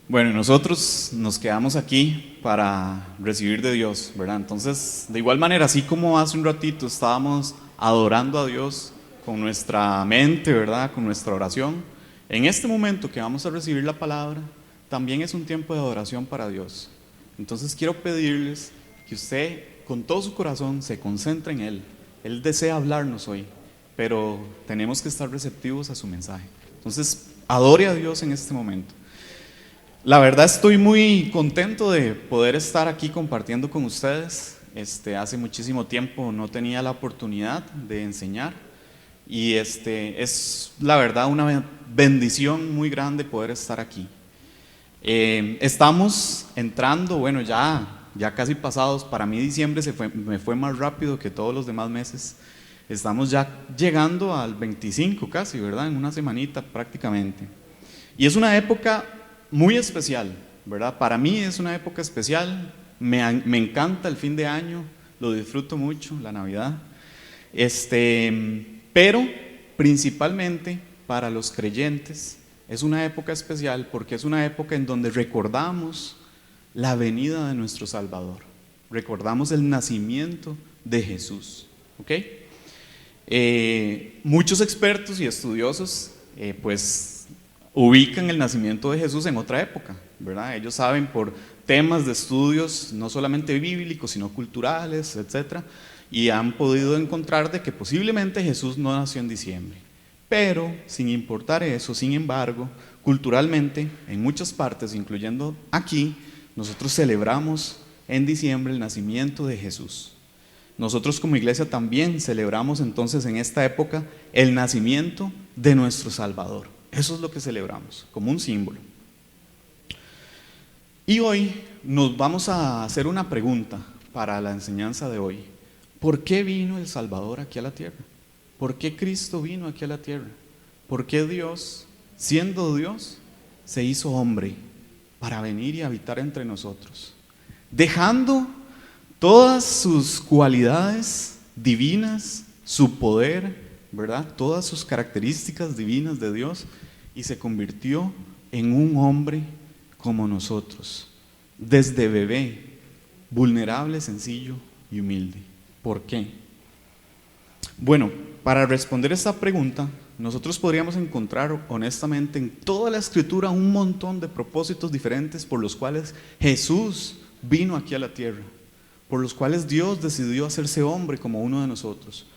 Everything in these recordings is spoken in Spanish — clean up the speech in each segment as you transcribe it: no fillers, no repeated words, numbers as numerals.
Bueno, nosotros nos quedamos aquí para recibir de Dios, ¿verdad? Entonces, de igual manera, así como hace un ratito estábamos adorando a Dios con nuestra mente, ¿verdad? Con nuestra oración, en este momento que vamos a recibir la palabra, también es un tiempo de adoración para Dios. Entonces, quiero pedirles que usted, con todo su corazón, se concentre en Él. Él desea hablarnos hoy, pero tenemos que estar receptivos a su mensaje. Entonces, adore a Dios en este momento. La verdad estoy muy contento de poder estar aquí compartiendo con ustedes. Hace muchísimo tiempo no tenía la oportunidad de enseñar y es la verdad una bendición muy grande poder estar aquí. Estamos entrando, bueno, ya casi pasados. Para mí diciembre me fue más rápido que todos los demás meses. Estamos ya llegando al 25 casi, ¿verdad? En una semanita prácticamente. Y es una época muy especial, ¿verdad? Para mí es una época especial, me encanta el fin de año, lo disfruto mucho, la Navidad, pero principalmente para los creyentes es una época especial porque es una época en donde recordamos la venida de nuestro Salvador, recordamos el nacimiento de Jesús, ¿ok? Muchos expertos y estudiosos, pues, ubican el nacimiento de Jesús en otra época, ¿verdad? Ellos saben por temas de estudios, no solamente bíblicos, sino culturales, etc. Y han podido encontrar de que posiblemente Jesús no nació en diciembre. Pero, sin importar eso, sin embargo, culturalmente, en muchas partes, incluyendo aquí, nosotros celebramos en diciembre el nacimiento de Jesús. Nosotros como iglesia también celebramos entonces en esta época el nacimiento de nuestro Salvador. Eso es lo que celebramos, como un símbolo. Y hoy nos vamos a hacer una pregunta para la enseñanza de hoy. ¿Por qué vino el Salvador aquí a la tierra? ¿Por qué Cristo vino aquí a la tierra? ¿Por qué Dios, siendo Dios, se hizo hombre para venir y habitar entre nosotros? Dejando todas sus cualidades divinas, su poder, ¿verdad? Todas sus características divinas de Dios, y se convirtió en un hombre como nosotros, desde bebé, vulnerable, sencillo y humilde. ¿Por qué? Bueno, para responder esta pregunta, nosotros podríamos encontrar honestamente en toda la Escritura un montón de propósitos diferentes por los cuales Jesús vino aquí a la tierra, por los cuales Dios decidió hacerse hombre como uno de nosotros.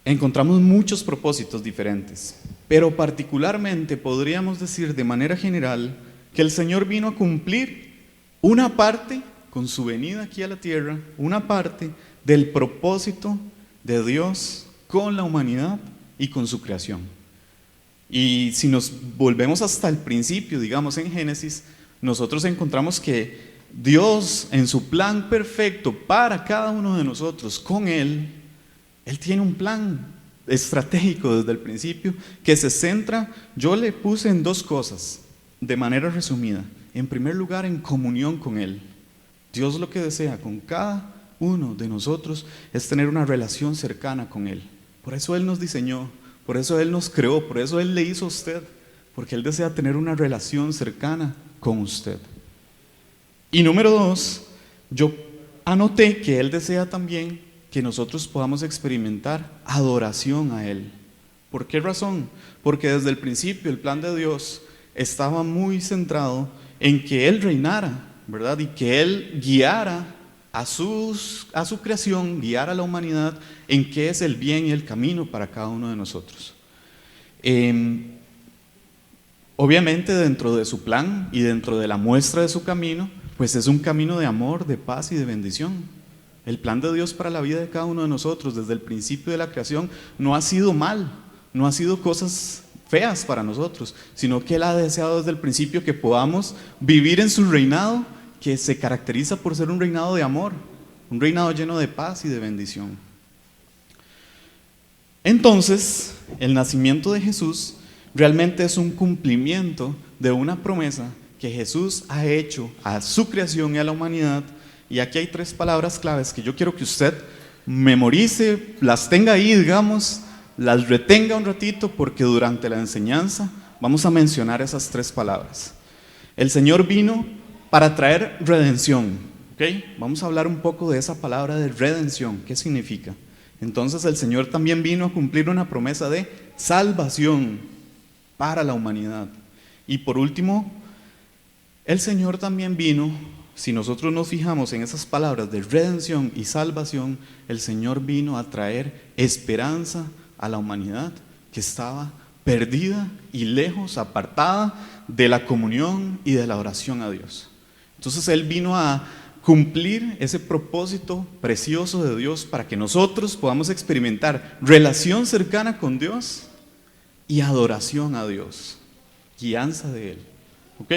Encontramos muchos propósitos diferentes, pero particularmente podríamos decir de manera general que el Señor vino a cumplir una parte con su venida aquí a la tierra, una parte del propósito de Dios con la humanidad y con su creación. Y si nos volvemos hasta el principio, digamos en Génesis, nosotros encontramos que Dios en su plan perfecto para cada uno de nosotros, con Él tiene un plan estratégico desde el principio que se centra, yo le puse en dos cosas, de manera resumida. En primer lugar, en comunión con Él. Dios lo que desea con cada uno de nosotros es tener una relación cercana con Él. Por eso Él nos diseñó, por eso Él nos creó, por eso Él le hizo a usted, porque Él desea tener una relación cercana con usted. Y número dos, yo anoté que Él desea también que nosotros podamos experimentar adoración a Él. ¿Por qué razón? Porque desde el principio el plan de Dios estaba muy centrado en que Él reinara, ¿verdad? Y que Él guiara a su creación, guiara a la humanidad en qué es el bien y el camino para cada uno de nosotros. Obviamente dentro de su plan y dentro de la muestra de su camino, pues es un camino de amor, de paz y de bendición. El plan de Dios para la vida de cada uno de nosotros desde el principio de la creación no ha sido mal, no ha sido cosas feas para nosotros, sino que Él ha deseado desde el principio que podamos vivir en su reinado, que se caracteriza por ser un reinado de amor, un reinado lleno de paz y de bendición. Entonces, el nacimiento de Jesús realmente es un cumplimiento de una promesa que Jesús ha hecho a su creación y a la humanidad. Y aquí hay tres palabras claves que yo quiero que usted memorice, las tenga ahí, digamos, las retenga un ratito, porque durante la enseñanza vamos a mencionar esas tres palabras. El Señor vino para traer redención. ¿Okay? Vamos a hablar un poco de esa palabra de redención. ¿Qué significa? Entonces el Señor también vino a cumplir una promesa de salvación para la humanidad. Y por último, el Señor también vino, si nosotros nos fijamos en esas palabras de redención y salvación, el Señor vino a traer esperanza a la humanidad que estaba perdida y lejos, apartada de la comunión y de la oración a Dios. Entonces Él vino a cumplir ese propósito precioso de Dios para que nosotros podamos experimentar relación cercana con Dios y adoración a Dios, guianza de Él. ¿Ok?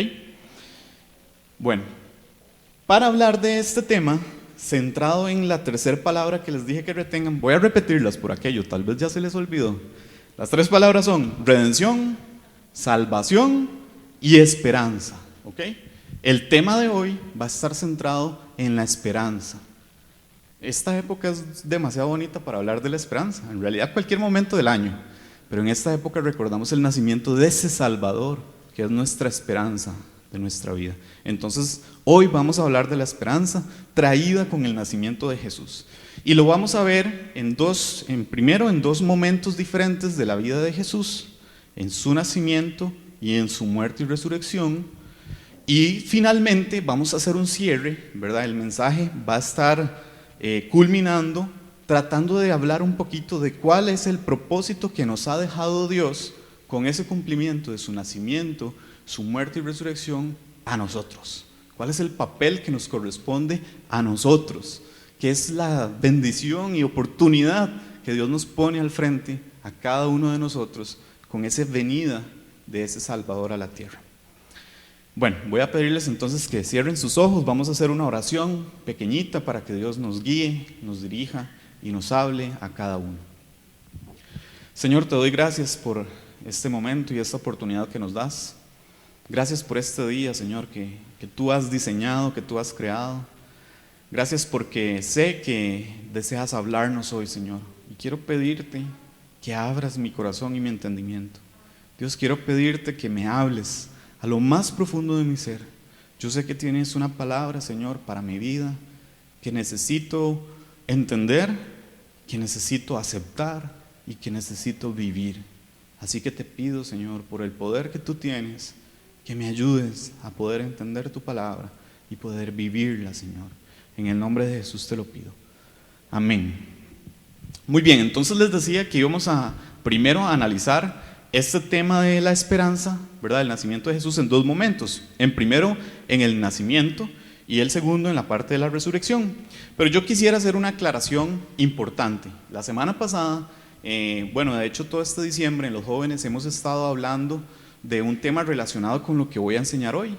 Bueno, para hablar de este tema, centrado en la tercera palabra que les dije que retengan, voy a repetirlas por aquello, tal vez ya se les olvidó. Las tres palabras son redención, salvación y esperanza. ¿Ok? El tema de hoy va a estar centrado en la esperanza. Esta época es demasiado bonita para hablar de la esperanza, en realidad cualquier momento del año, pero en esta época recordamos el nacimiento de ese Salvador, que es nuestra esperanza de nuestra vida. Entonces, hoy vamos a hablar de la esperanza traída con el nacimiento de Jesús. Y lo vamos a ver primero en dos momentos diferentes de la vida de Jesús, en su nacimiento y en su muerte y resurrección. Y finalmente vamos a hacer un cierre, ¿verdad? El mensaje va a estar culminando, tratando de hablar un poquito de cuál es el propósito que nos ha dejado Dios con ese cumplimiento de su nacimiento, su muerte y resurrección a nosotros. ¿Cuál es el papel que nos corresponde a nosotros? ¿Qué es la bendición y oportunidad que Dios nos pone al frente a cada uno de nosotros con esa venida de ese Salvador a la tierra? Bueno, voy a pedirles entonces que cierren sus ojos, vamos a hacer una oración pequeñita para que Dios nos guíe, nos dirija y nos hable a cada uno. Señor, te doy gracias por este momento y esta oportunidad que nos das. Gracias por este día, Señor, que tú has diseñado, que tú has creado. Gracias porque sé que deseas hablarnos hoy, Señor. Y quiero pedirte que abras mi corazón y mi entendimiento. Dios, quiero pedirte que me hables a lo más profundo de mi ser. Yo sé que tienes una palabra, Señor, para mi vida, que necesito entender, que necesito aceptar y que necesito vivir. Así que te pido, Señor, por el poder que tú tienes, que me ayudes a poder entender tu palabra y poder vivirla, Señor. En el nombre de Jesús te lo pido. Amén. Muy bien, entonces les decía que íbamos a primero a analizar este tema de la esperanza, ¿verdad? El nacimiento de Jesús en dos momentos. En primero, en el nacimiento, y el segundo, en la parte de la resurrección. Pero yo quisiera hacer una aclaración importante. La semana pasada, de hecho todo este diciembre en los jóvenes hemos estado hablando de un tema relacionado con lo que voy a enseñar hoy.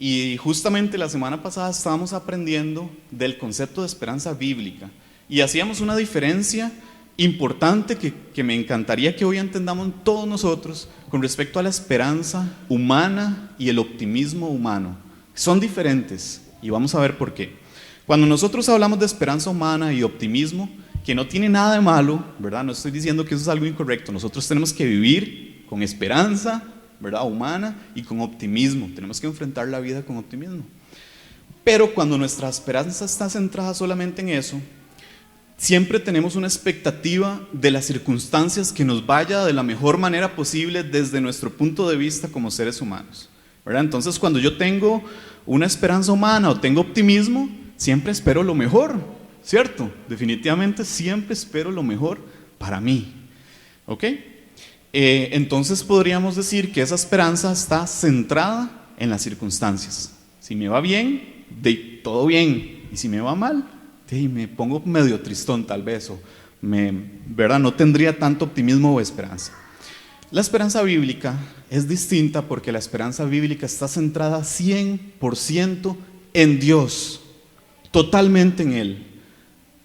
Y justamente la semana pasada estábamos aprendiendo del concepto de esperanza bíblica. Y hacíamos una diferencia importante que me encantaría que hoy entendamos todos nosotros con respecto a la esperanza humana y el optimismo humano. Son diferentes y vamos a ver por qué. Cuando nosotros hablamos de esperanza humana y optimismo, que no tiene nada de malo, ¿verdad? No estoy diciendo que eso es algo incorrecto. Nosotros tenemos que vivir con esperanza, ¿verdad? Humana y con optimismo. Tenemos que enfrentar la vida con optimismo. Pero cuando nuestra esperanza está centrada solamente en eso, siempre tenemos una expectativa de las circunstancias que nos vaya de la mejor manera posible desde nuestro punto de vista como seres humanos, ¿verdad? Entonces, cuando yo tengo una esperanza humana o tengo optimismo, siempre espero lo mejor, ¿cierto? Definitivamente siempre espero lo mejor para mí, ¿ok? Entonces podríamos decir que esa esperanza está centrada en las circunstancias. Si me va bien, todo bien, y si me va mal, me pongo medio tristón tal vez, o ¿verdad? No tendría tanto optimismo o esperanza. La esperanza bíblica es distinta porque la esperanza bíblica está centrada 100% en Dios, totalmente en Él.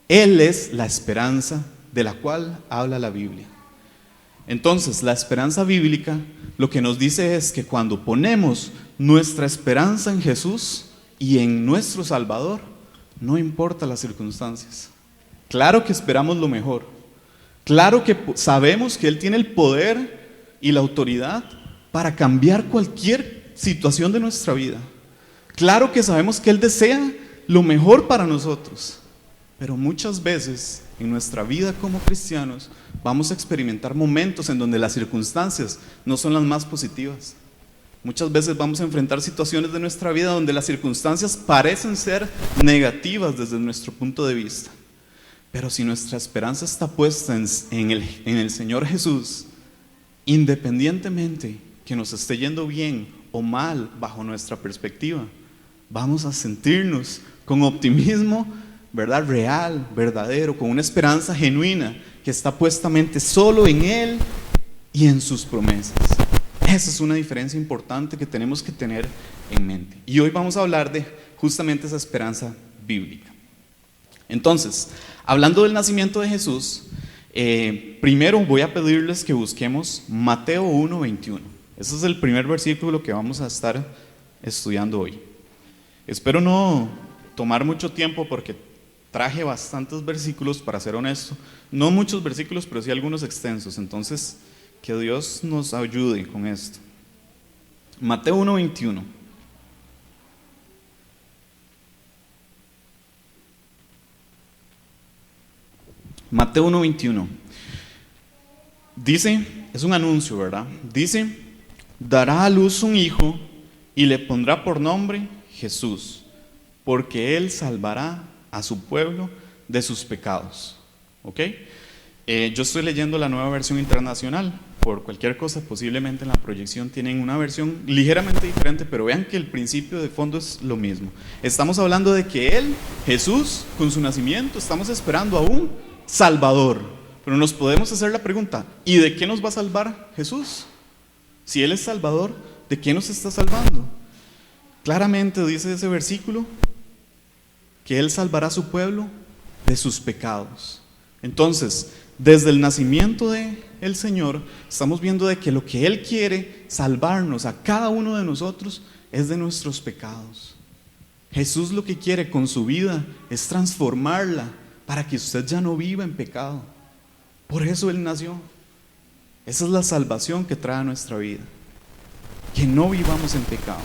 Él es la esperanza de la cual habla la Biblia. Entonces, la esperanza bíblica lo que nos dice es que cuando ponemos nuestra esperanza en Jesús y en nuestro Salvador, no importa las circunstancias. Claro que esperamos lo mejor. Claro que sabemos que Él tiene el poder y la autoridad para cambiar cualquier situación de nuestra vida. Claro que sabemos que Él desea lo mejor para nosotros, pero muchas veces en nuestra vida como cristianos vamos a experimentar momentos en donde las circunstancias no son las más positivas. Muchas veces vamos a enfrentar situaciones de nuestra vida donde las circunstancias parecen ser negativas desde nuestro punto de vista. Pero si nuestra esperanza está puesta en el Señor Jesús, independientemente que nos esté yendo bien o mal bajo nuestra perspectiva, vamos a sentirnos con optimismo, ¿verdad? Real, verdadero, con una esperanza genuina que está puestamente solo en Él y en sus promesas. Esa es una diferencia importante que tenemos que tener en mente. Y hoy vamos a hablar de justamente esa esperanza bíblica. Entonces, hablando del nacimiento de Jesús, primero voy a pedirles que busquemos Mateo 1:21. Ese es el primer versículo que vamos a estar estudiando hoy. Espero no tomar mucho tiempo porque traje bastantes versículos, para ser honesto. No muchos versículos, pero sí algunos extensos. Entonces, que Dios nos ayude con esto. Mateo 1:21. Mateo 1:21. Dice, es un anuncio, ¿verdad? Dice, dará a luz un hijo y le pondrá por nombre Jesús, porque Él salvará a su pueblo de sus pecados. ¿Ok? Yo estoy leyendo la Nueva Versión Internacional. Por cualquier cosa, posiblemente en la proyección tienen una versión ligeramente diferente, pero vean que el principio de fondo es lo mismo. Estamos hablando de que Él, Jesús, con su nacimiento, estamos esperando a un Salvador. Pero nos podemos hacer la pregunta, ¿y de qué nos va a salvar Jesús? Si Él es Salvador, ¿de qué nos está salvando? Claramente dice ese versículo que Él salvará a su pueblo de sus pecados. Entonces, desde el nacimiento del Señor, estamos viendo de que lo que Él quiere salvarnos a cada uno de nosotros es de nuestros pecados. Jesús lo que quiere con su vida es transformarla para que usted ya no viva en pecado. Por eso Él nació. Esa es la salvación que trae a nuestra vida, que no vivamos en pecado.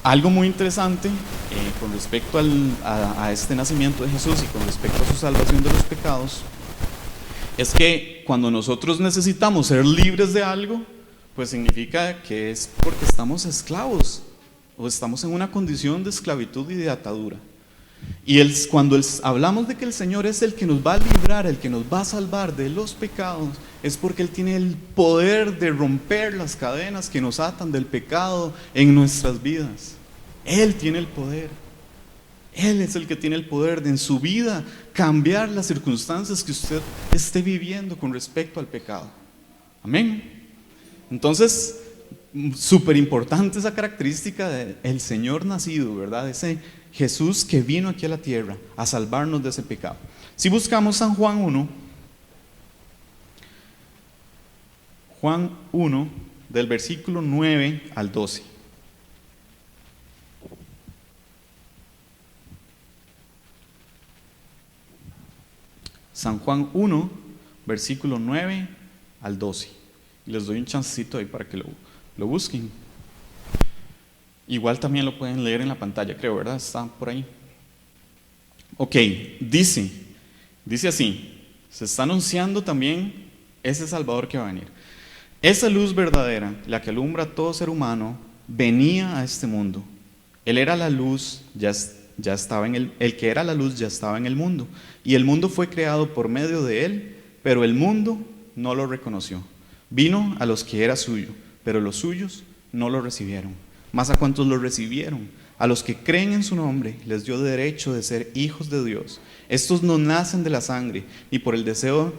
Algo muy interesante con respecto a este nacimiento de Jesús y con respecto a su salvación de los pecados es que cuando nosotros necesitamos ser libres de algo, pues significa que es porque estamos esclavos o estamos en una condición de esclavitud y de atadura. Y cuando hablamos de que el Señor es el que nos va a librar, el que nos va a salvar de los pecados, es porque Él tiene el poder de romper las cadenas que nos atan del pecado en nuestras vidas. Él tiene el poder. Él es el que tiene el poder de en su vida cambiar las circunstancias que usted esté viviendo con respecto al pecado. Amén. Entonces, súper importante esa característica del Señor nacido, ¿verdad? Ese Jesús que vino aquí a la tierra a salvarnos de ese pecado. Si buscamos San Juan 1, Juan 1, del versículo 9 al 12. San Juan 1, versículo 9 al 12. Y les doy un chancecito ahí para que lo busquen. Igual también lo pueden leer en la pantalla, creo, ¿verdad? Está por ahí. Ok, dice así, se está anunciando también ese Salvador que va a venir. Esa luz verdadera, la que alumbra a todo ser humano, venía a este mundo. Él era la luz, ya estaba el que era la luz ya estaba en el mundo. Y el mundo fue creado por medio de Él, pero el mundo no lo reconoció. Vino a los que era suyo, pero los suyos no lo recibieron. Mas a cuantos lo recibieron, a los que creen en su nombre, les dio derecho de ser hijos de Dios. Estos no nacen de la sangre, ni por deseos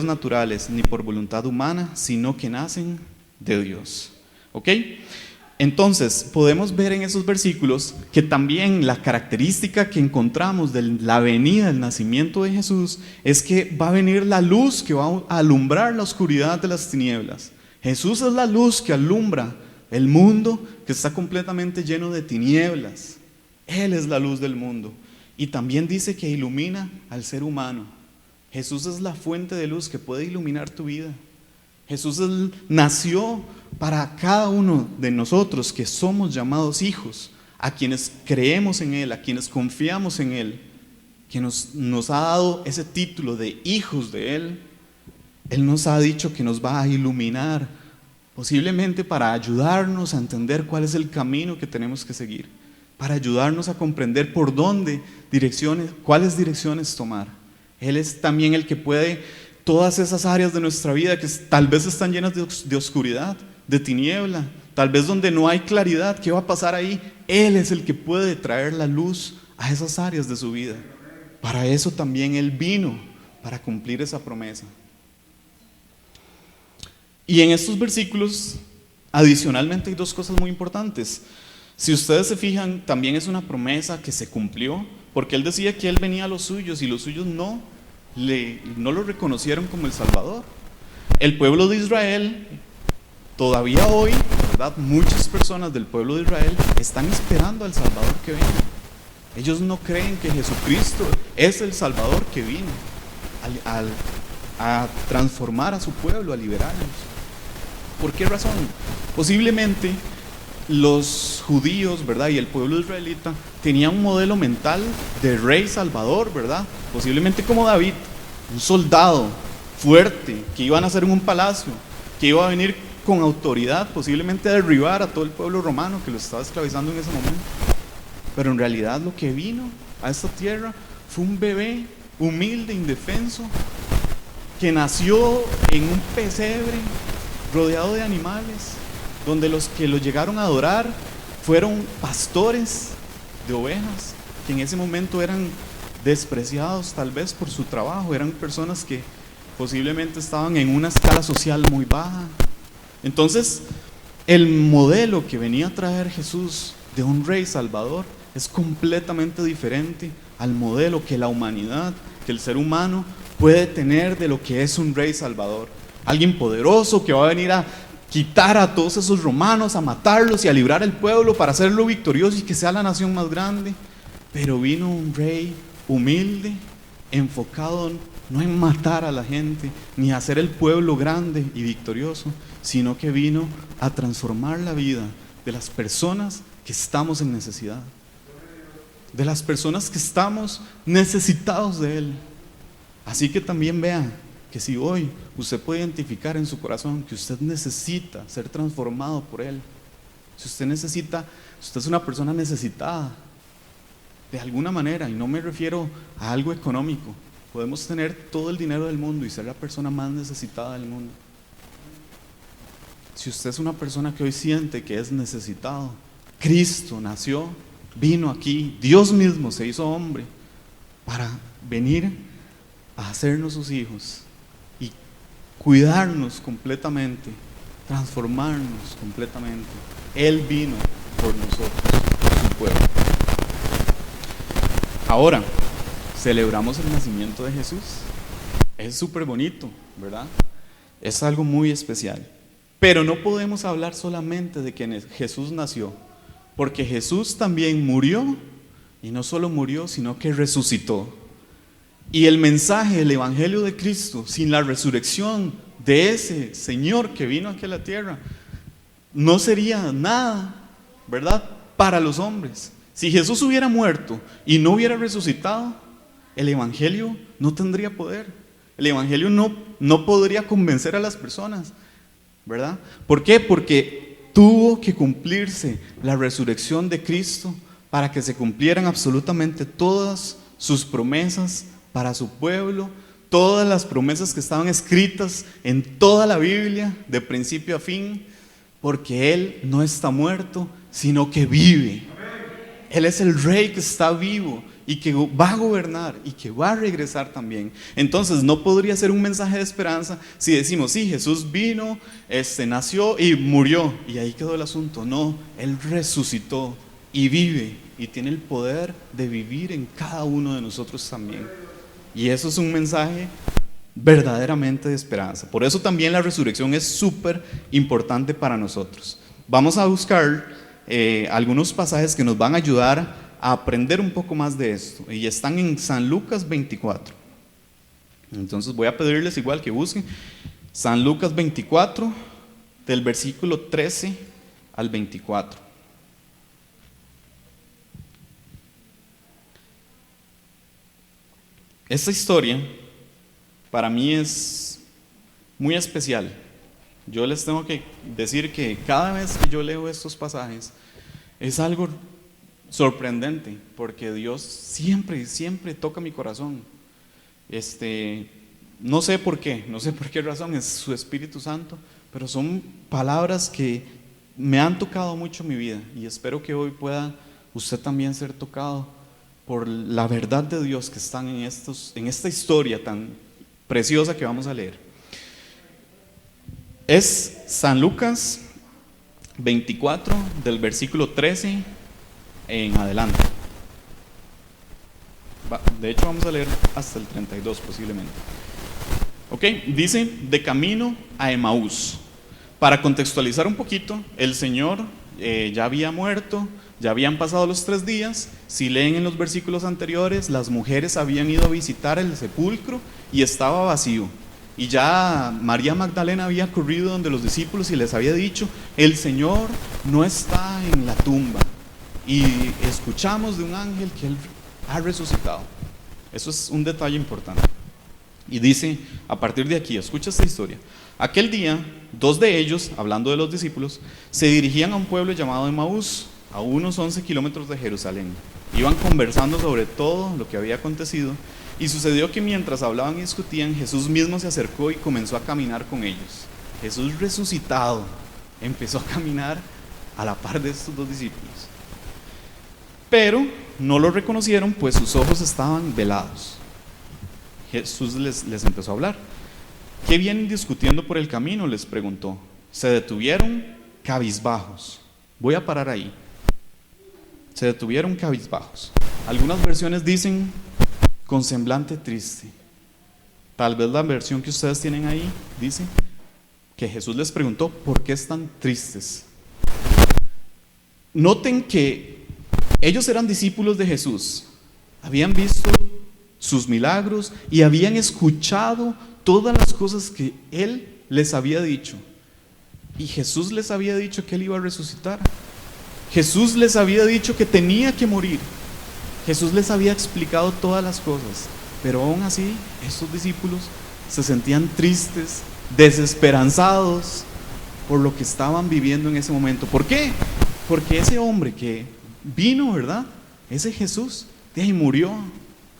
naturales, ni por voluntad humana, sino que nacen de Dios. ¿Ok? Entonces, podemos ver en esos versículos que también la característica que encontramos de la venida, del nacimiento de Jesús, es que va a venir la luz que va a alumbrar la oscuridad de las tinieblas. Jesús es la luz que alumbra el mundo que está completamente lleno de tinieblas. Él es la luz del mundo. Y también dice que ilumina al ser humano. Jesús es la fuente de luz que puede iluminar tu vida. Jesús nació para cada uno de nosotros que somos llamados hijos, a quienes creemos en Él, a quienes confiamos en Él, que nos ha dado ese título de hijos de Él. Él nos ha dicho que nos va a iluminar, posiblemente para ayudarnos a entender cuál es el camino que tenemos que seguir, para ayudarnos a comprender por dónde cuáles direcciones tomar. Él es también el que puede todas esas áreas de nuestra vida que tal vez están llenas de oscuridad, de tiniebla, tal vez donde no hay claridad. ¿Qué va a pasar ahí? Él es el que puede traer la luz a esas áreas de su vida. Para eso también Él vino, para cumplir esa promesa. Y en estos versículos, adicionalmente, hay dos cosas muy importantes. Si ustedes se fijan, también es una promesa que se cumplió, porque Él decía que Él venía a los suyos y los suyos no lo reconocieron como el Salvador. El pueblo de Israel, todavía hoy, ¿verdad? Muchas personas del pueblo de Israel están esperando al Salvador que venga. Ellos no creen que Jesucristo es el Salvador que vino a transformar a su pueblo, a liberarlos. ¿Por qué razón? Posiblemente los judíos, ¿verdad? Y el pueblo israelita tenían un modelo mental de rey salvador, ¿verdad? Posiblemente como David, un soldado fuerte que iba a nacer en un palacio, que iba a venir con autoridad, posiblemente a derribar a todo el pueblo romano que lo estaba esclavizando en ese momento. Pero en realidad lo que vino a esta tierra fue un bebé humilde, indefenso, que nació en un pesebre rodeado de animales, donde los que lo llegaron a adorar fueron pastores de ovejas, que en ese momento eran despreciados tal vez por su trabajo, eran personas que posiblemente estaban en una escala social muy baja. Entonces, el modelo que venía a traer Jesús de un rey salvador es completamente diferente al modelo que la humanidad, que el ser humano puede tener de lo que es un rey salvador. Alguien poderoso que va a venir a quitar a todos esos romanos, a matarlos y a librar el pueblo para hacerlo victorioso y que sea la nación más grande. Pero vino un rey humilde, enfocado no en matar a la gente, ni a hacer el pueblo grande y victorioso, sino que vino a transformar la vida de las personas que estamos en necesidad, de las personas que estamos necesitados de Él. Así que también vean que si hoy usted puede identificar en su corazón que usted necesita ser transformado por Él, si usted es una persona necesitada de alguna manera, y no me refiero a algo económico, podemos tener todo el dinero del mundo y ser la persona más necesitada del mundo. Si usted es una persona que hoy siente que es necesitado, Cristo nació, vino aquí, Dios mismo se hizo hombre para venir a hacernos sus hijos y cuidarnos completamente, transformarnos completamente. Él vino por nosotros, su pueblo. Ahora, celebramos el nacimiento de Jesús. Es súper bonito, ¿verdad? Es algo muy especial. Pero no podemos hablar solamente de que Jesús nació, porque Jesús también murió, y no solo murió, sino que resucitó. Y el mensaje, el evangelio de Cristo, sin la resurrección de ese Señor que vino aquí a la tierra, no sería nada, ¿verdad?, para los hombres. Si Jesús hubiera muerto y no hubiera resucitado, el evangelio no tendría poder. El evangelio no podría convencer a las personas, ¿verdad? ¿Por qué? Porque tuvo que cumplirse la resurrección de Cristo para que se cumplieran absolutamente todas sus promesas para su pueblo, todas las promesas que estaban escritas en toda la Biblia, de principio a fin, porque Él no está muerto, sino que vive. Él es el Rey que está vivo y que va a gobernar y que va a regresar también. Entonces no podría ser un mensaje de esperanza si decimos, sí, Jesús vino, nació y murió y ahí quedó el asunto. No, Él resucitó y vive y tiene el poder de vivir en cada uno de nosotros también. Y eso es un mensaje verdaderamente de esperanza. Por eso también la resurrección es súper importante para nosotros. Vamos a buscar algunos pasajes que nos van a ayudar a aprender un poco más de esto, y están en San Lucas 24. Entonces voy a pedirles igual que busquen. San Lucas 24, del versículo 13 al 24. Esta historia para mí es muy especial. Yo les tengo que decir que cada vez que yo leo estos pasajes es algo sorprendente, porque Dios siempre toca mi corazón. No sé por qué razón, es su Espíritu Santo, pero son palabras que me han tocado mucho mi vida, y espero que hoy pueda usted también ser tocado por la verdad de Dios que están en esta historia tan preciosa que vamos a leer. Es San Lucas 24, del versículo 13 en adelante. De hecho vamos a leer hasta el 32 posiblemente. Ok, dice: de camino a Emaús. Para contextualizar un poquito, el Señor ya había muerto, ya habían pasado los 3 días. Si leen en los versículos anteriores, las mujeres habían ido a visitar el sepulcro y estaba vacío. Y ya María Magdalena había corrido donde los discípulos y les había dicho: el Señor no está en la tumba. Y escuchamos de un ángel que Él ha resucitado. Eso es un detalle importante. Y dice, a partir de aquí, escucha esta historia: aquel día, 2 de ellos, hablando de los discípulos, se dirigían a un pueblo llamado Emaús, a unos 11 kilómetros de Jerusalén. Iban conversando sobre todo lo que había acontecido, y sucedió que mientras hablaban y discutían, Jesús mismo se acercó y comenzó a caminar con ellos. Jesús resucitado empezó a caminar a la par de estos 2 discípulos. Pero no lo reconocieron, pues sus ojos estaban velados. Jesús les empezó a hablar. ¿Qué vienen discutiendo por el camino?, les preguntó. Se detuvieron cabizbajos. Voy a parar ahí. Se detuvieron cabizbajos. Algunas versiones dicen con semblante triste. Tal vez la versión que ustedes tienen ahí dice que Jesús les preguntó: ¿por qué están tristes? Noten que ellos eran discípulos de Jesús, habían visto sus milagros y habían escuchado todas las cosas que Él les había dicho. Y Jesús les había dicho que Él iba a resucitar. Jesús les había dicho que tenía que morir. Jesús les había explicado todas las cosas. Pero aún así, estos discípulos se sentían tristes, desesperanzados por lo que estaban viviendo en ese momento. ¿Por qué? Porque ese hombre que vino, ¿verdad? Ese Jesús, de ahí murió,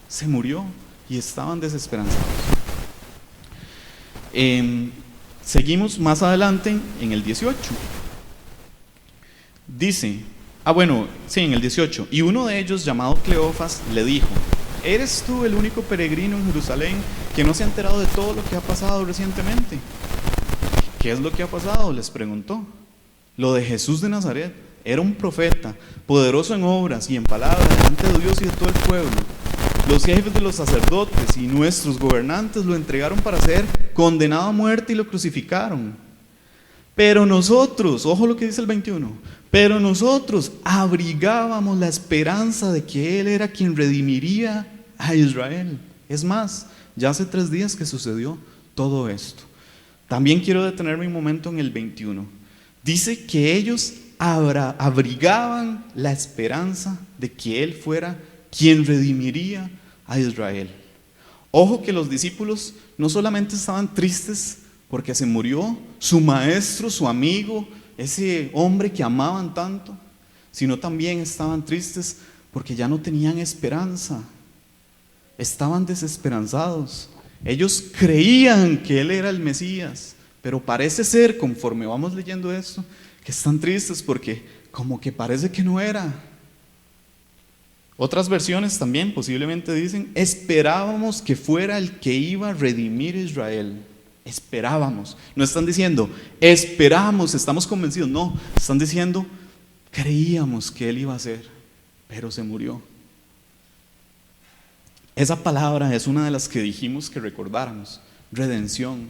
se murió, y estaban desesperanzados. Seguimos más adelante en el 18. Dice, en el 18, y uno de ellos, llamado Cleofas, le dijo: ¿eres tú el único peregrino en Jerusalén que no se ha enterado de todo lo que ha pasado recientemente? ¿Qué es lo que ha pasado?, les preguntó. Lo de Jesús de Nazaret. Era un profeta, poderoso en obras y en palabras delante de Dios y de todo el pueblo. Los jefes de los sacerdotes y nuestros gobernantes lo entregaron para ser condenado a muerte y lo crucificaron. Pero nosotros, ojo lo que dice el 21, pero nosotros abrigábamos la esperanza de que Él era quien redimiría a Israel. Es más, ya hace 3 días que sucedió todo esto. También quiero detenerme un momento en el 21. Dice que ellos abrigaban la esperanza de que Él fuera quien redimiría a Israel. Ojo que los discípulos no solamente estaban tristes porque se murió su maestro, su amigo, ese hombre que amaban tanto, sino también estaban tristes porque ya no tenían esperanza. Estaban desesperanzados. Ellos creían que Él era el Mesías, pero parece ser, conforme vamos leyendo esto, que están tristes porque como que parece que no era. Otras versiones también posiblemente dicen: esperábamos que fuera el que iba a redimir a Israel. Esperábamos. No están diciendo esperamos, estamos convencidos. No, están diciendo creíamos que Él iba a ser, pero se murió. Esa palabra es una de las que dijimos que recordáramos: redención.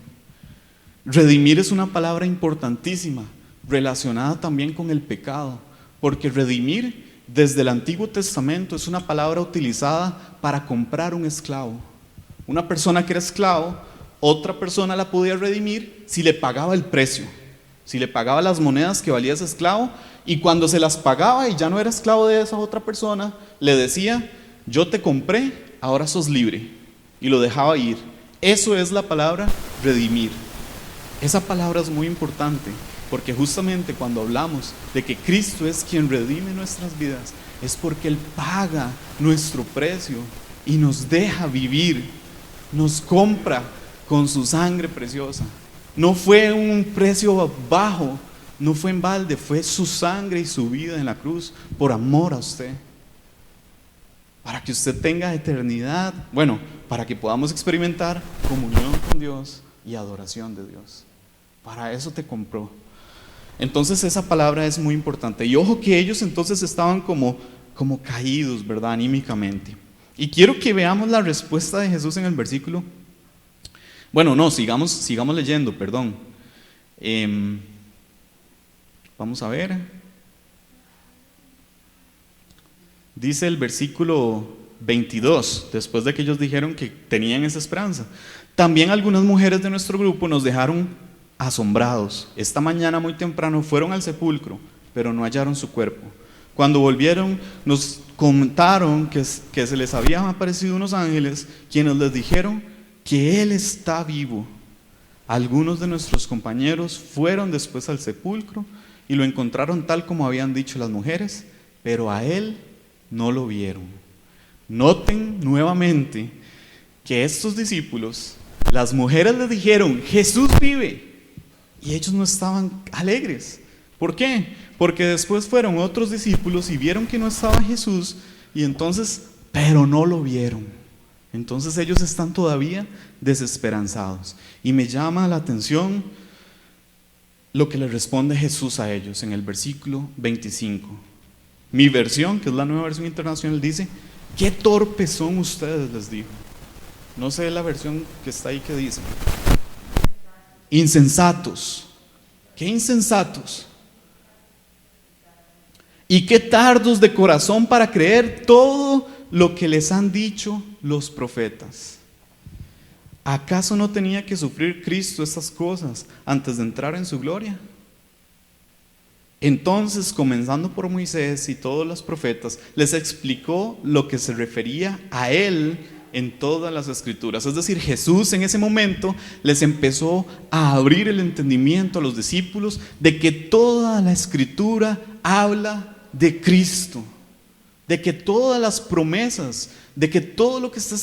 Redimir es una palabra importantísima, relacionada también con el pecado, porque redimir desde el Antiguo Testamento es una palabra utilizada para comprar un esclavo. Una persona que era esclavo otra persona la podía redimir si le pagaba el precio, si le pagaba las monedas que valía ese esclavo, y cuando se las pagaba y ya no era esclavo de esa otra persona, le decía: yo te compré, ahora sos libre, y lo dejaba ir. Eso es la palabra redimir. Esa palabra es muy importante, porque justamente cuando hablamos de que Cristo es quien redime nuestras vidas, es porque Él paga nuestro precio y nos deja vivir, nos compra con su sangre preciosa. No fue un precio bajo, no fue en balde, fue su sangre y su vida en la cruz por amor a usted, para que usted tenga eternidad, bueno, para que podamos experimentar comunión con Dios y adoración de Dios. Para eso te compró. Entonces esa palabra es muy importante. Y ojo que ellos entonces estaban como caídos, ¿verdad? Anímicamente. Y quiero que veamos la respuesta de Jesús en el versículo. Bueno, no, sigamos leyendo, perdón. Vamos a ver. Dice el versículo 22, después de que ellos dijeron que tenían esa esperanza: también algunas mujeres de nuestro grupo nos dejaron asombrados. Esta mañana muy temprano fueron al sepulcro, pero no hallaron su cuerpo. Cuando volvieron, nos contaron que se les habían aparecido unos ángeles, quienes les dijeron que Él está vivo. Algunos de nuestros compañeros fueron después al sepulcro y lo encontraron tal como habían dicho las mujeres, pero a Él no lo vieron. Noten nuevamente que estos discípulos, las mujeres les dijeron: Jesús vive, y ellos no estaban alegres. ¿Por qué? Porque después fueron otros discípulos y vieron que no estaba Jesús, y entonces, pero no lo vieron. Entonces ellos están todavía desesperanzados. Y me llama la atención lo que le responde Jesús a ellos en el versículo 25. Mi versión, que es la Nueva Versión Internacional, dice: qué torpes son ustedes, les dijo. No sé la versión que está ahí que dice: insensatos. ¿Qué insensatos? Y qué tardos de corazón para creer todo lo que les han dicho los profetas. ¿Acaso no tenía que sufrir Cristo estas cosas antes de entrar en su gloria? Entonces, comenzando por Moisés y todos los profetas, les explicó lo que se refería a Él en todas las escrituras. Es decir, Jesús en ese momento les empezó a abrir el entendimiento a los discípulos de que toda la escritura habla de Cristo, de que todas las promesas, de que todo lo que está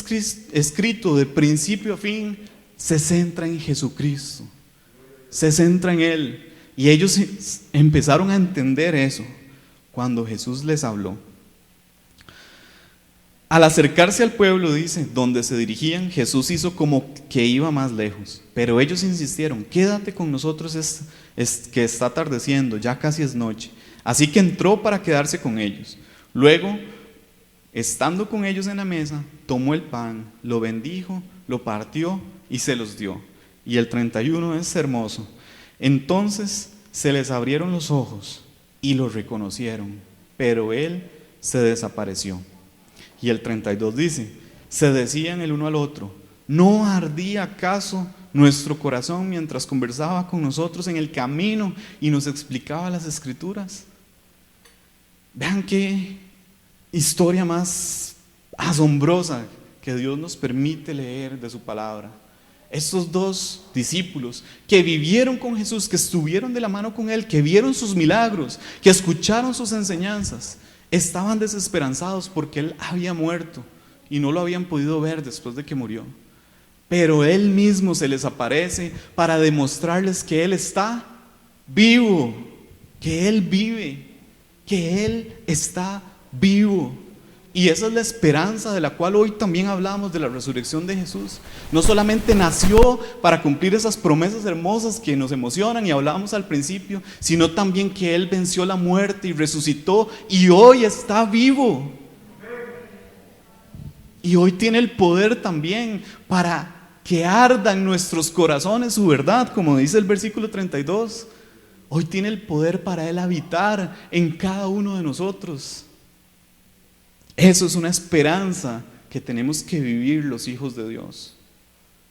escrito de principio a fin se centra en Jesucristo, se centra en Él. Y ellos empezaron a entender eso cuando Jesús les habló. Al acercarse al pueblo, dice, donde se dirigían, Jesús hizo como que iba más lejos, pero ellos insistieron: quédate con nosotros, que está atardeciendo, ya casi es noche. Así que entró para quedarse con ellos. Luego, estando con ellos en la mesa, tomó el pan, lo bendijo, lo partió y se los dio. Y el 31 es hermoso. Entonces se les abrieron los ojos y lo reconocieron, pero Él se desapareció. Y el 32 dice: se decían el uno al otro: ¿no ardía acaso nuestro corazón mientras conversaba con nosotros en el camino y nos explicaba las escrituras? Vean qué historia más asombrosa que Dios nos permite leer de su palabra. Estos dos discípulos que vivieron con Jesús, que estuvieron de la mano con Él, que vieron sus milagros, que escucharon sus enseñanzas, estaban desesperanzados porque Él había muerto y no lo habían podido ver después de que murió. Pero Él mismo se les aparece para demostrarles que Él está vivo, que Él vive, que Él está vivo. Y esa es la esperanza de la cual hoy también hablamos, de la resurrección de Jesús. No solamente nació para cumplir esas promesas hermosas que nos emocionan y hablábamos al principio, sino también que Él venció la muerte y resucitó y hoy está vivo. Y hoy tiene el poder también para que arda en nuestros corazones su verdad, como dice el versículo 32. Hoy tiene el poder para Él habitar en cada uno de nosotros. Eso es una esperanza que tenemos que vivir los hijos de Dios.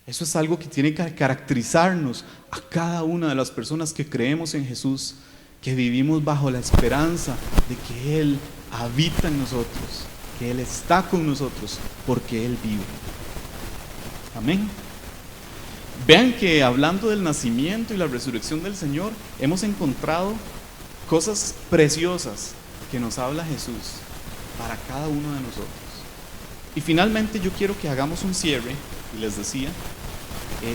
Eso es algo que tiene que caracterizarnos a cada una de las personas que creemos en Jesús, que vivimos bajo la esperanza de que Él habita en nosotros, que Él está con nosotros, porque Él vive. Amén. Vean que hablando del nacimiento y la resurrección del Señor, hemos encontrado cosas preciosas que nos habla Jesús para cada uno de nosotros. Y finalmente yo quiero que hagamos un cierre, y les decía,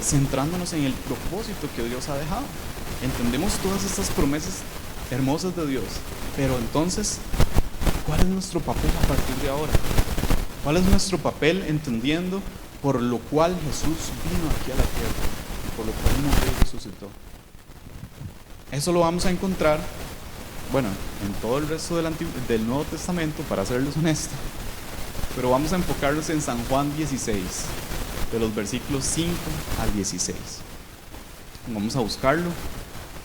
centrándonos en el propósito que Dios ha dejado. Entendemos todas estas promesas hermosas de Dios, pero entonces, ¿cuál es nuestro papel a partir de ahora? ¿Cuál es nuestro papel entendiendo por lo cual Jesús vino aquí a la tierra y por lo cual murió y resucitó? Eso lo vamos a encontrar, bueno, en todo el resto del Nuevo Testamento, para serles honesto, pero vamos a enfocarnos en San Juan 16, de los versículos 5 al 16. Vamos a buscarlo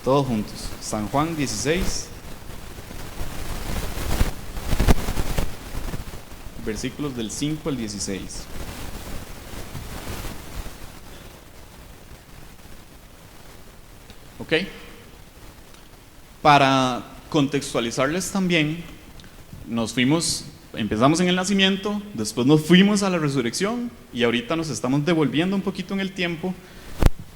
todos juntos. San Juan 16, versículos del 5 al 16. ¿Ok? Para contextualizarles también, empezamos en el nacimiento, después nos fuimos a la resurrección y ahorita nos estamos devolviendo un poquito en el tiempo,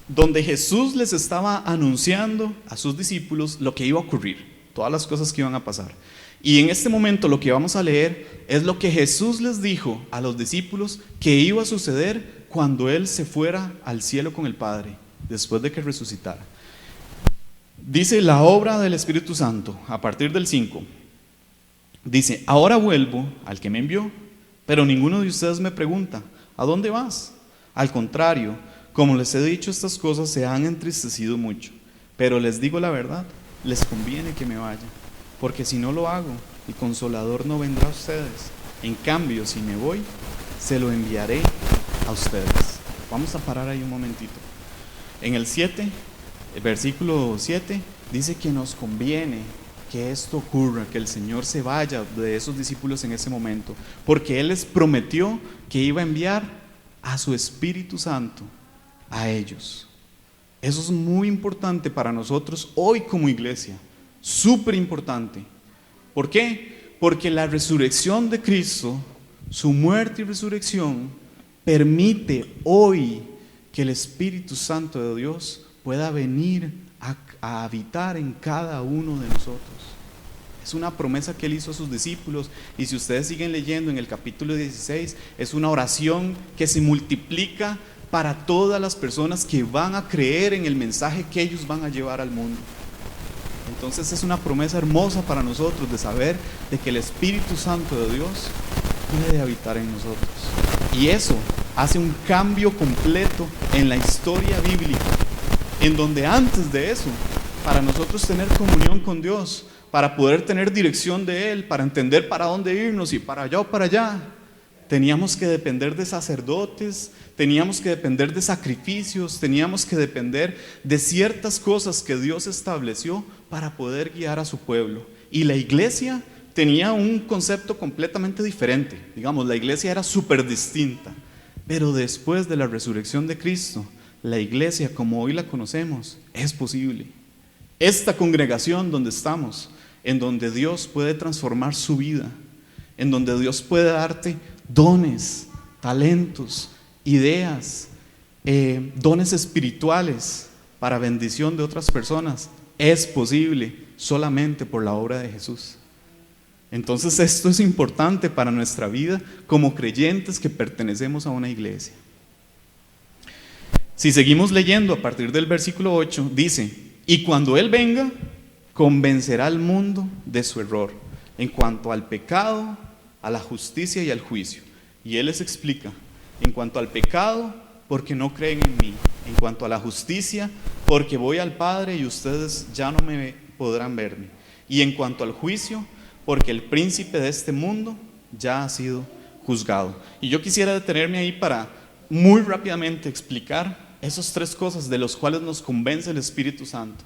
donde Jesús les estaba anunciando a sus discípulos lo que iba a ocurrir, todas las cosas que iban a pasar. Y en este momento lo que vamos a leer es lo que Jesús les dijo a los discípulos que iba a suceder cuando Él se fuera al cielo con el Padre, después de que resucitara. Dice la obra del Espíritu Santo, a partir del 5. Dice: ahora vuelvo al que me envió, pero ninguno de ustedes me pregunta, ¿a dónde vas? Al contrario, como les he dicho estas cosas, se han entristecido mucho. Pero les digo la verdad, les conviene que me vaya, porque si no lo hago, el Consolador no vendrá a ustedes. En cambio, si me voy, se lo enviaré a ustedes. Vamos a parar ahí un momentito. En el 7, el versículo 7, dice que nos conviene que esto ocurra, que el Señor se vaya de esos discípulos en ese momento, porque Él les prometió que iba a enviar a su Espíritu Santo a ellos. Eso es muy importante para nosotros hoy como iglesia, súper importante. ¿Por qué? Porque la resurrección de Cristo, su muerte y resurrección, permite hoy que el Espíritu Santo de Dios pueda venir a habitar en cada uno de nosotros. Es una promesa que Él hizo a sus discípulos, y si ustedes siguen leyendo en el capítulo 16, es una oración que se multiplica para todas las personas que van a creer en el mensaje que ellos van a llevar al mundo. Entonces es una promesa hermosa para nosotros de saber de que el Espíritu Santo de Dios puede habitar en nosotros. Y eso hace un cambio completo en la historia bíblica, en donde antes de eso, para nosotros tener comunión con Dios, para poder tener dirección de Él, para entender para dónde irnos y para allá o para allá, teníamos que depender de sacerdotes, teníamos que depender de sacrificios, teníamos que depender de ciertas cosas que Dios estableció para poder guiar a su pueblo. Y la iglesia tenía un concepto completamente diferente. Digamos, la iglesia era súper distinta. Pero después de la resurrección de Cristo, la iglesia como hoy la conocemos es posible. Esta congregación donde estamos, en donde Dios puede transformar su vida, en donde Dios puede darte dones, talentos, ideas, dones espirituales para bendición de otras personas, es posible solamente por la obra de Jesús. Entonces esto es importante para nuestra vida como creyentes que pertenecemos a una iglesia. Si seguimos leyendo a partir del versículo 8, dice: y cuando Él venga, convencerá al mundo de su error en cuanto al pecado, a la justicia y al juicio. Y Él les explica: en cuanto al pecado, porque no creen en mí; en cuanto a la justicia, porque voy al Padre y ustedes ya no me podrán verme; y en cuanto al juicio, porque el príncipe de este mundo ya ha sido juzgado. Y yo quisiera detenerme ahí para muy rápidamente explicar esas tres cosas de las cuales nos convence el Espíritu Santo.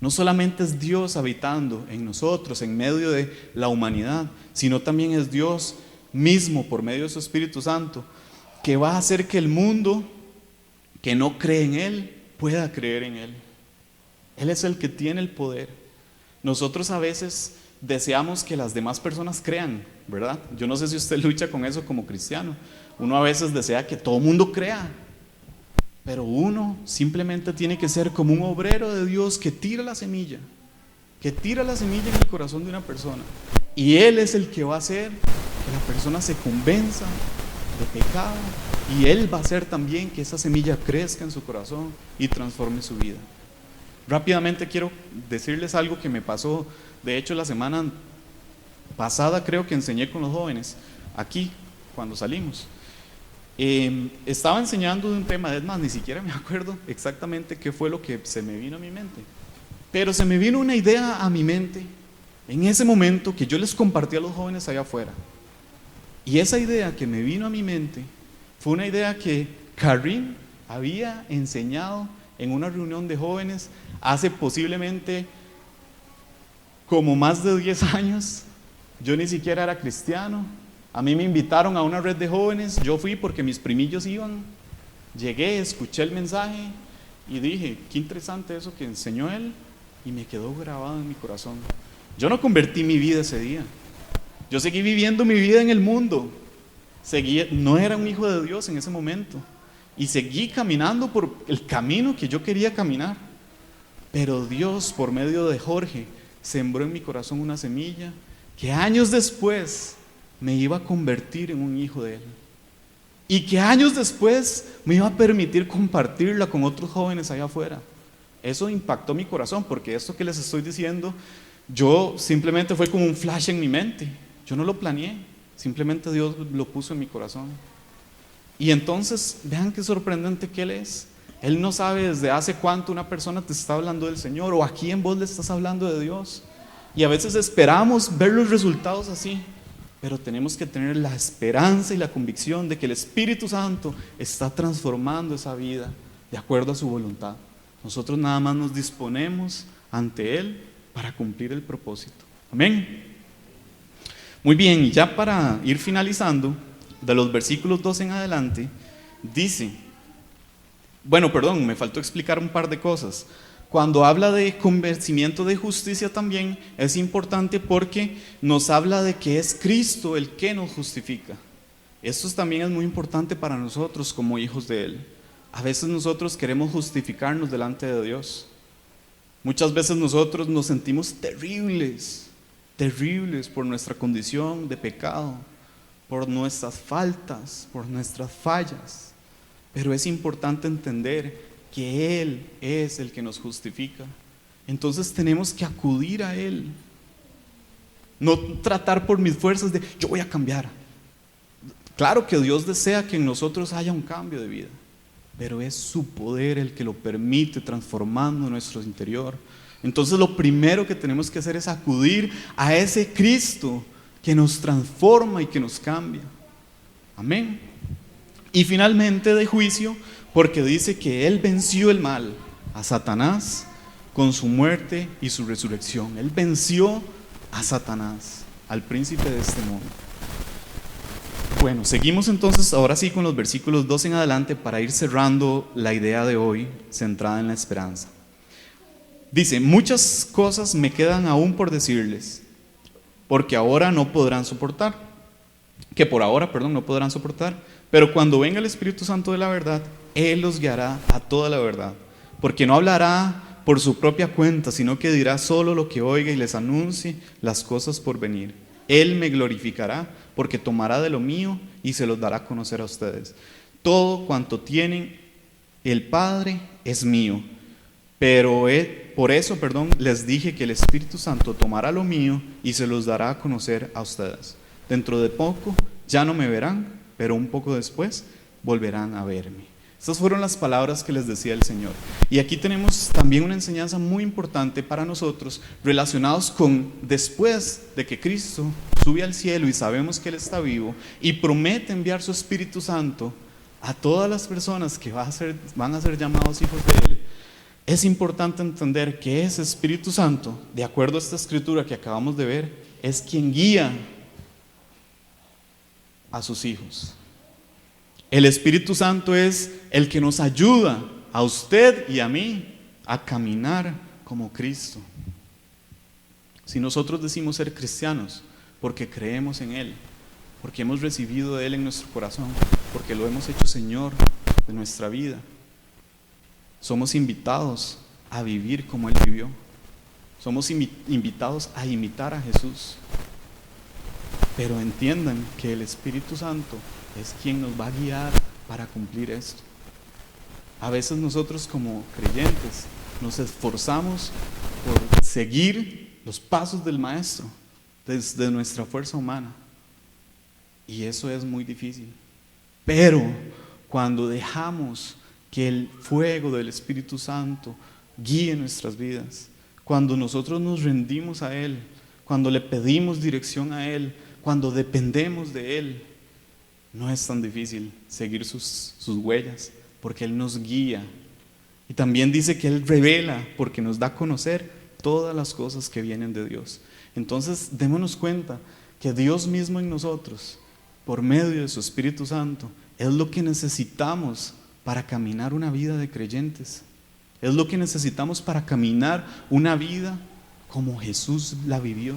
No solamente es Dios habitando en nosotros, en medio de la humanidad, sino también es Dios mismo por medio de su Espíritu Santo, que va a hacer que el mundo que no cree en Él pueda creer en Él. Él es el que tiene el poder. Nosotros a veces deseamos que las demás personas crean, ¿verdad? Yo no sé si usted lucha con eso como cristiano. Uno a veces desea que todo el mundo crea, pero uno simplemente tiene que ser como un obrero de Dios que tira la semilla en el corazón de una persona. Y Él es el que va a hacer que la persona se convenza de pecado, y Él va a hacer también que esa semilla crezca en su corazón y transforme su vida. Rápidamente quiero decirles algo que me pasó. De hecho, la semana pasada creo que enseñé con los jóvenes aquí cuando salimos. Estaba enseñando de un tema, es más, ni siquiera me acuerdo exactamente qué fue lo que se me vino a mi mente, pero se me vino una idea a mi mente en ese momento que yo les compartí a los jóvenes allá afuera. Y esa idea que me vino a mi mente fue una idea que Karim había enseñado en una reunión de jóvenes hace posiblemente como más de 10 años. Yo ni siquiera era cristiano. A mí me invitaron a una red de jóvenes. Yo fui porque mis primillos iban. Llegué, escuché el mensaje y dije, qué interesante eso que enseñó él, y me quedó grabado en mi corazón. Yo no convertí mi vida ese día. Yo seguí viviendo mi vida en el mundo. No era un hijo de Dios en ese momento. Y seguí caminando por el camino que yo quería caminar. Pero Dios, por medio de Jorge, sembró en mi corazón una semilla que años después me iba a convertir en un hijo de Él. Y que años después me iba a permitir compartirla con otros jóvenes allá afuera. Eso impactó mi corazón, porque esto que les estoy diciendo, yo simplemente fue como un flash en mi mente. Yo no lo planeé, simplemente Dios lo puso en mi corazón. Y entonces, vean qué sorprendente que Él es. Él no sabe desde hace cuánto una persona te está hablando del Señor, o a quién vos le estás hablando de Dios. Y a veces esperamos ver los resultados así, pero tenemos que tener la esperanza y la convicción de que el Espíritu Santo está transformando esa vida de acuerdo a su voluntad. Nosotros nada más nos disponemos ante Él para cumplir el propósito. Amén. Muy bien, y ya para ir finalizando, de los versículos 2 en adelante, dice, me faltó explicar un par de cosas. Cuando habla de convencimiento de justicia también es importante porque nos habla de que es Cristo el que nos justifica. Esto también es muy importante para nosotros como hijos de Él. A veces nosotros queremos justificarnos delante de Dios. Muchas veces nosotros nos sentimos terribles por nuestra condición de pecado, por nuestras faltas, por nuestras fallas. Pero es importante entender que Él es el que nos justifica. Entonces tenemos que acudir a Él. No tratar por mis fuerzas de yo voy a cambiar. Claro que Dios desea que en nosotros haya un cambio de vida, pero es su poder el que lo permite, transformando nuestro interior. Entonces lo primero que tenemos que hacer es acudir a ese Cristo que nos transforma y que nos cambia. Amén. Y finalmente de juicio, porque dice que Él venció el mal, a Satanás, con su muerte y su resurrección. Él venció a Satanás, al príncipe de este mundo. Bueno, seguimos entonces ahora sí con los versículos 2 en adelante para ir cerrando la idea de hoy centrada en la esperanza. Dice, muchas cosas me quedan aún por decirles, porque ahora no podrán soportar, no podrán soportar, pero cuando venga el Espíritu Santo de la verdad, Él los guiará a toda la verdad, porque no hablará por su propia cuenta, sino que dirá solo lo que oiga y les anuncie las cosas por venir. Él me glorificará, porque tomará de lo mío y se los dará a conocer a ustedes. Todo cuanto tienen el Padre es mío, pero por eso, les dije que el Espíritu Santo tomará lo mío y se los dará a conocer a ustedes. Dentro de poco ya no me verán, pero un poco después volverán a verme. Estas fueron las palabras que les decía el Señor. Y aquí tenemos también una enseñanza muy importante para nosotros relacionados con después de que Cristo sube al cielo y sabemos que Él está vivo y promete enviar su Espíritu Santo a todas las personas que van a ser llamados hijos de Él. Es importante entender que ese Espíritu Santo, de acuerdo a esta escritura que acabamos de ver, es quien guía a sus hijos. El Espíritu Santo es el que nos ayuda a usted y a mí a caminar como Cristo. Si nosotros decimos ser cristianos porque creemos en Él, porque hemos recibido de Él en nuestro corazón, porque lo hemos hecho Señor de nuestra vida, somos invitados a vivir como Él vivió. Somos invitados a imitar a Jesús. Pero entiendan que el Espíritu Santo es quien nos va a guiar para cumplir esto. A veces nosotros como creyentes nos esforzamos por seguir los pasos del Maestro desde nuestra fuerza humana. Y eso es muy difícil. Pero cuando dejamos que el fuego del Espíritu Santo guíe nuestras vidas, cuando nosotros nos rendimos a Él, cuando le pedimos dirección a Él, cuando dependemos de Él, no es tan difícil seguir sus huellas, porque Él nos guía. Y también dice que Él revela, porque nos da a conocer todas las cosas que vienen de Dios. Entonces, démonos cuenta que Dios mismo en nosotros, por medio de su Espíritu Santo, es lo que necesitamos para caminar una vida de creyentes. Es lo que necesitamos para caminar una vida como Jesús la vivió.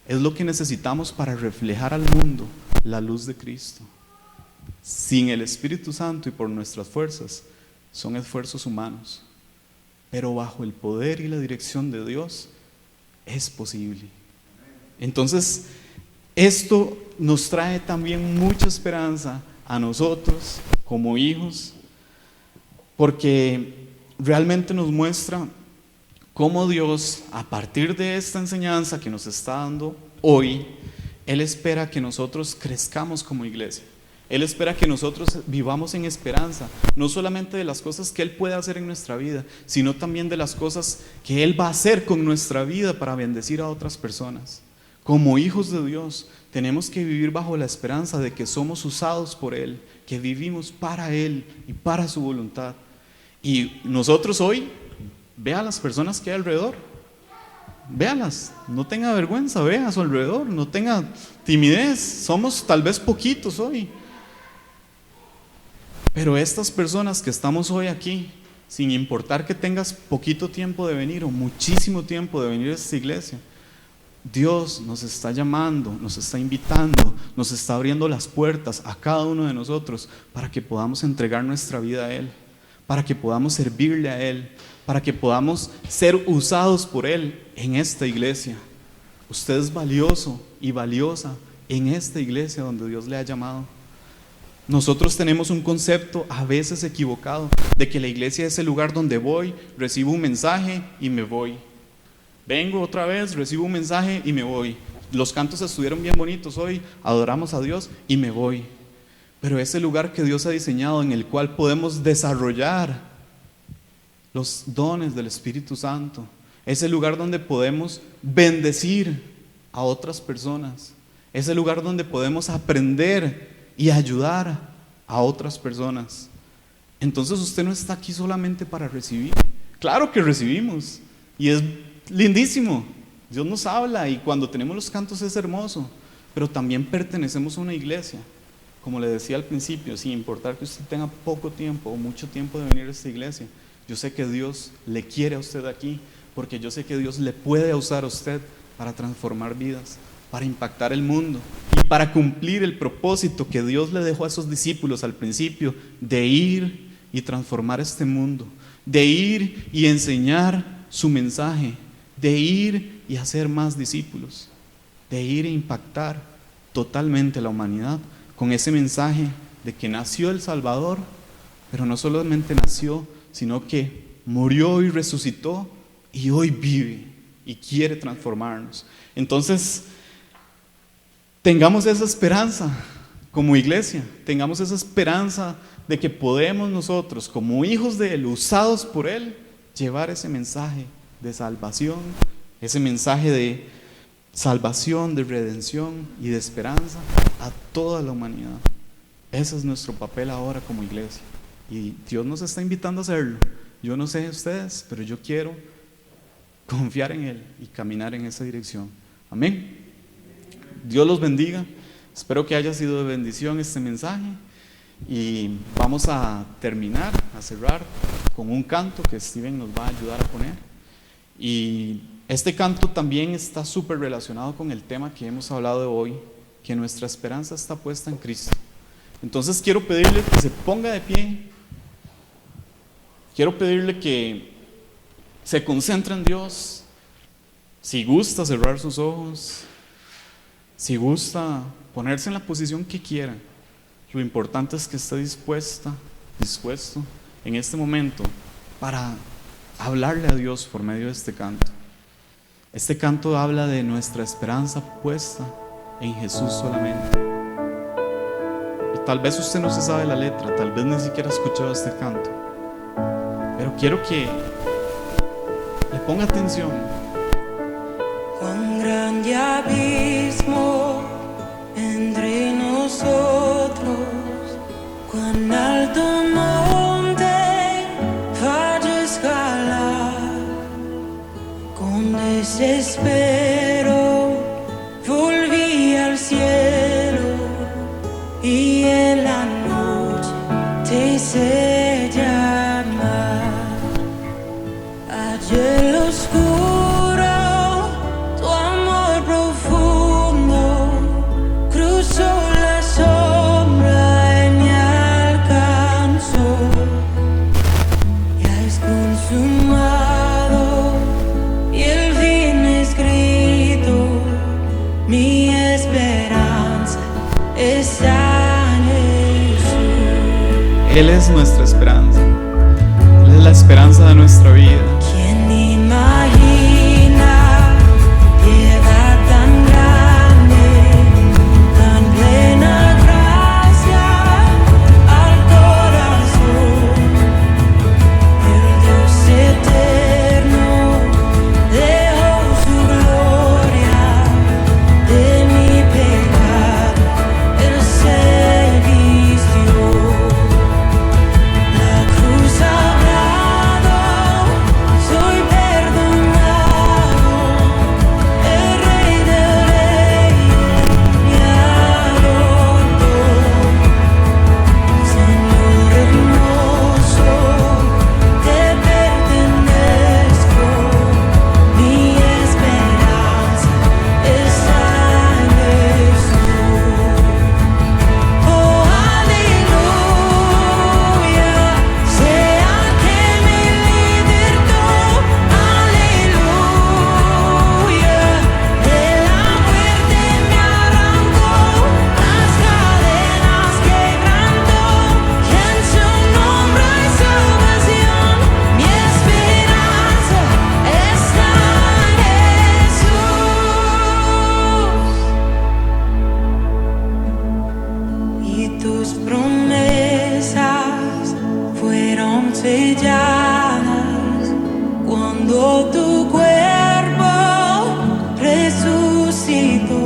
Es lo que necesitamos para reflejar al mundo la luz de Cristo. Sin el Espíritu Santo y por nuestras fuerzas, son esfuerzos humanos. Pero bajo el poder y la dirección de Dios, es posible. Entonces, esto nos trae también mucha esperanza a nosotros como hijos, porque realmente nos muestra cómo Dios, a partir de esta enseñanza que nos está dando hoy, Él espera que nosotros crezcamos como iglesia. Él espera que nosotros vivamos en esperanza, no solamente de las cosas que Él puede hacer en nuestra vida, sino también de las cosas que Él va a hacer con nuestra vida para bendecir a otras personas. Como hijos de Dios, tenemos que vivir bajo la esperanza de que somos usados por Él, que vivimos para Él y para su voluntad. Y nosotros hoy, vea a las personas que hay alrededor, véalas, no tenga vergüenza, vea a su alrededor, no tenga timidez, somos tal vez poquitos hoy. Pero estas personas que estamos hoy aquí, sin importar que tengas poquito tiempo de venir o muchísimo tiempo de venir a esta iglesia, Dios nos está llamando, nos está invitando, nos está abriendo las puertas a cada uno de nosotros para que podamos entregar nuestra vida a Él, para que podamos servirle a Él, para que podamos ser usados por Él en esta iglesia. Usted es valioso y valiosa en esta iglesia donde Dios le ha llamado. Nosotros tenemos un concepto a veces equivocado de que la iglesia es el lugar donde voy, recibo un mensaje y me voy. Vengo otra vez, recibo un mensaje y me voy. Los cantos estuvieron bien bonitos hoy, adoramos a Dios y me voy. Pero es el lugar que Dios ha diseñado en el cual podemos desarrollar los dones del Espíritu Santo. Es el lugar donde podemos bendecir a otras personas. Es el lugar donde podemos aprender y ayudar a otras personas. Entonces usted no está aquí solamente para recibir. Claro que recibimos y es lindísimo. Dios nos habla y cuando tenemos los cantos es hermoso, pero también pertenecemos a una iglesia. Como le decía al principio, sin importar que usted tenga poco tiempo o mucho tiempo de venir a esta iglesia, yo sé que Dios le quiere a usted aquí, porque yo sé que Dios le puede usar a usted para transformar vidas, para impactar el mundo y para cumplir el propósito que Dios le dejó a esos discípulos al principio, de ir y transformar este mundo, de ir y enseñar su mensaje, de ir y hacer más discípulos, de ir e impactar totalmente la humanidad con ese mensaje de que nació el Salvador, pero no solamente nació, sino que murió y resucitó y hoy vive y quiere transformarnos. Entonces, tengamos esa esperanza como iglesia, tengamos esa esperanza de que podemos nosotros, como hijos de Él, usados por Él, llevar ese mensaje de salvación, ese mensaje de salvación, de redención y de esperanza a toda la humanidad. Ese es nuestro papel ahora como iglesia y Dios nos está invitando a hacerlo. Yo no sé ustedes, pero yo quiero confiar en Él y caminar en esa dirección. Amén. Dios los bendiga. Espero que haya sido de bendición este mensaje y vamos a terminar, a cerrar con un canto que Steven nos va a ayudar a poner. Y este canto también está súper relacionado con el tema que hemos hablado de hoy, que nuestra esperanza está puesta en Cristo. Entonces quiero pedirle que se ponga de pie, quiero pedirle que se concentre en Dios. Si gusta cerrar sus ojos, si gusta ponerse en la posición que quiera, lo importante es que esté dispuesto en este momento para hablarle a Dios por medio de este canto. Este canto habla de nuestra esperanza puesta en Jesús solamente. Y tal vez usted no se sabe la letra, tal vez ni siquiera ha escuchado este canto, pero quiero que le ponga atención. Cuán grande abismo entre nosotros, cuán alto monte falla escalar. Con desespero volví al cielo y en la noche te hice llamar. Allá en lo oscuro tu amor profundo cruzó la sombra y me alcanzó. Ya es consumado y el fin escrito, mi esperanza está en Jesús. Él es nuestra esperanza, Él es la esperanza de nuestra vida. ¿Quién imagina piedad tan grande, tan plena gracia al corazón? El Dios eterno dejó su gloria de mi pecado, Él se vistió. La cruz hablado, soy perdonado, el Rey de Reyes me adoró. Señor hermoso, te pertenezco, mi esperanza está en Jesús. Oh, aleluya, sea que me libertó, aleluya, de la muerte me arrancó, las cadenas quebrantó, y en su nombre hay salvación, mi esperanza está en Jesús. Y tus promesas fueron selladas cuando tu cuerpo resucitó.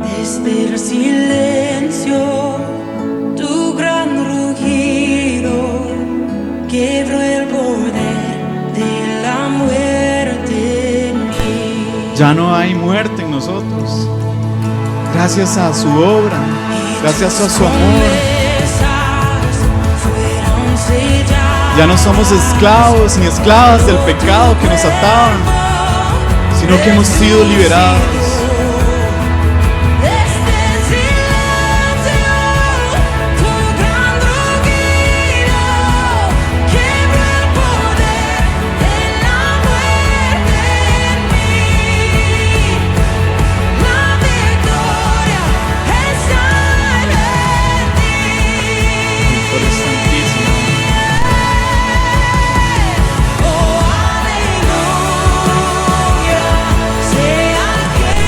Desde el silencio, tu gran rugido quebró el poder de la muerte en mí. Ya no hay muerte en nosotros, gracias a su obra, gracias a su amor. Ya no somos esclavos ni esclavas del pecado que nos ataban, sino que hemos sido liberados. Sea que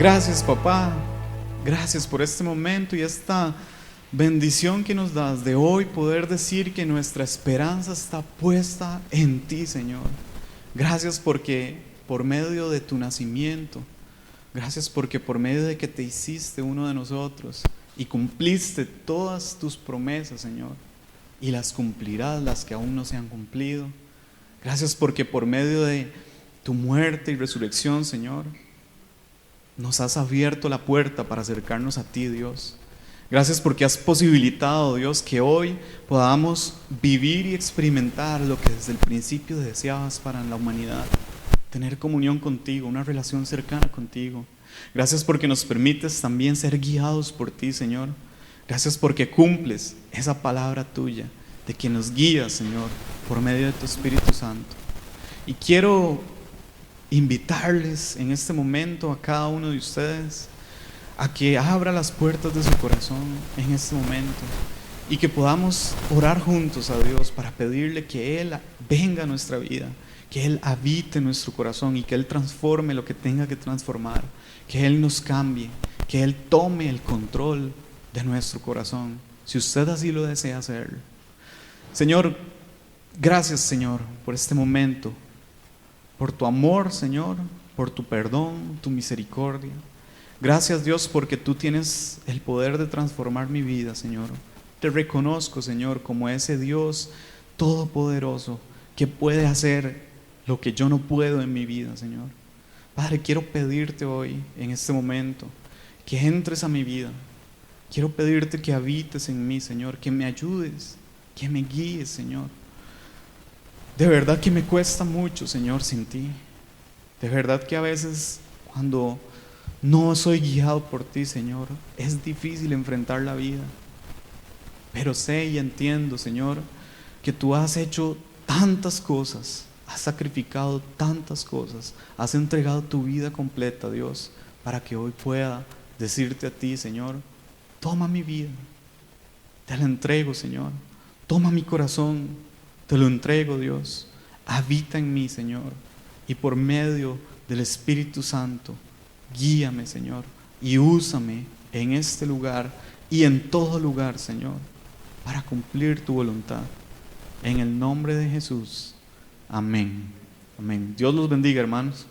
Gracias, papá. Gracias por este momento y esta bendición que nos das de hoy poder decir que nuestra esperanza está puesta en ti, Señor. Gracias porque por medio de tu nacimiento, gracias porque por medio de que te hiciste uno de nosotros y cumpliste todas tus promesas, Señor, y las cumplirás, las que aún no se han cumplido. Gracias porque por medio de tu muerte y resurrección, Señor, nos has abierto la puerta para acercarnos a ti, Dios. Gracias porque has posibilitado, Dios, que hoy podamos vivir y experimentar lo que desde el principio deseabas para la humanidad. Tener comunión contigo, una relación cercana contigo. Gracias porque nos permites también ser guiados por ti, Señor. Gracias porque cumples esa palabra tuya, de que nos guías, Señor, por medio de tu Espíritu Santo. Y quiero invitarles en este momento a cada uno de ustedes a que abra las puertas de su corazón en este momento y que podamos orar juntos a Dios para pedirle que Él venga a nuestra vida, que Él habite en nuestro corazón y que Él transforme lo que tenga que transformar, que Él nos cambie, que Él tome el control de nuestro corazón, si usted así lo desea hacerlo. Señor, gracias, Señor, por este momento, por tu amor, Señor, por tu perdón, tu misericordia. Gracias, Dios, porque tú tienes el poder de transformar mi vida, Señor. Te reconozco, Señor, como ese Dios todopoderoso que puede hacer lo que yo no puedo en mi vida, Señor. Padre, quiero pedirte hoy, en este momento, que entres a mi vida. Quiero pedirte que habites en mí, Señor, que me ayudes, que me guíes, Señor. De verdad que me cuesta mucho, Señor, sin ti. De verdad que a veces cuando no soy guiado por ti, Señor, es difícil enfrentar la vida. Pero sé y entiendo, Señor, que tú has hecho tantas cosas, has sacrificado tantas cosas, has entregado tu vida completa, Dios, para que hoy pueda decirte a ti, Señor, toma mi vida, te la entrego, Señor, toma mi corazón, te lo entrego, Dios, habita en mí, Señor, y por medio del Espíritu Santo, guíame, Señor, y úsame en este lugar y en todo lugar, Señor, para cumplir tu voluntad. En el nombre de Jesús, amén. Amén. Dios los bendiga, hermanos.